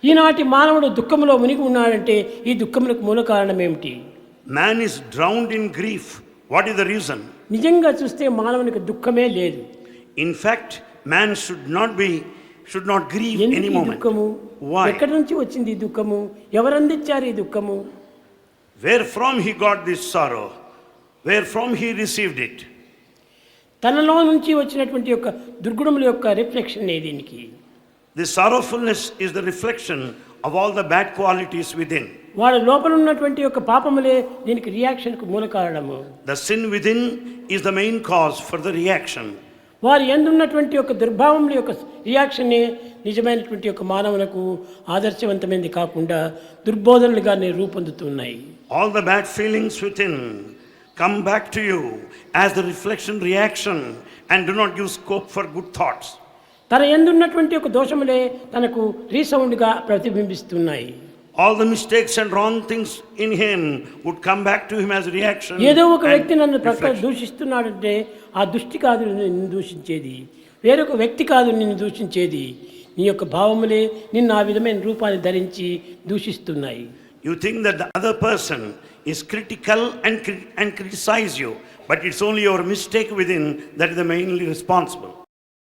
ఈనాటి మానవుడు దుఃఖంలో మునిగి ఉన్నాడంటే ఈ దుఃఖములకు మూల కారణం ఏమిటి? Man is drowned in grief. What is the reason? నిజంగా చూస్తే మానవునికి దుఃఖమే లేదు. In fact, man should not grieve ఎందుకు any ఈ moment. దుఃఖము? Why? ఎక్కడి నుంచి వచ్చింది ఈ దుఃఖము? ఎవరు అందించారు ఈ దుఃఖము? Where from he got this sorrow? Where from he received it? తనలో నుంచి వచ్చినటువంటి యొక్క దుర్గుణముల యొక్క రిఫ్లెక్షన్ దీనికి. This sorrowfulness is the reflection of all the bad qualities within. వాడి లోపల ఉన్నటువంటి యొక్క పాపములే దీనికి రియాక్షన్కు మూల కారణము. The sin within is the main cause for the reaction. వారి ఎందున్నటువంటి యొక్క దుర్భావముల యొక్క రియాక్షన్నే నిజమైనటువంటి యొక్క మానవులకు ఆదర్శవంతమైనది కాకుండా దుర్బోధనలుగానే రూపొందుతున్నాయి. All the bad feelings within come back to you as the reflection reaction and do not give scope for good thoughts. తన ఎందున్నటువంటి యొక్క దోషములే తనకు రీసౌండ్గా ప్రతిబింబిస్తున్నాయి. All the mistakes and wrong things in him would come back to him as reaction. ఏదో ఒక వ్యక్తి నన్ను ప్రక్క దూషిస్తున్నాడంటే ఆ దృష్టి కాదు నిన్ను దూషించేది, వేరొక వ్యక్తి కాదు నిన్ను దూషించేది, నీ యొక్క భావములే నిన్ను ఆ విధమైన రూపాన్ని ధరించి దూషిస్తున్నాయి. You think that the other person is critical and criticize you, but it's only your mistake within that is the mainly responsible.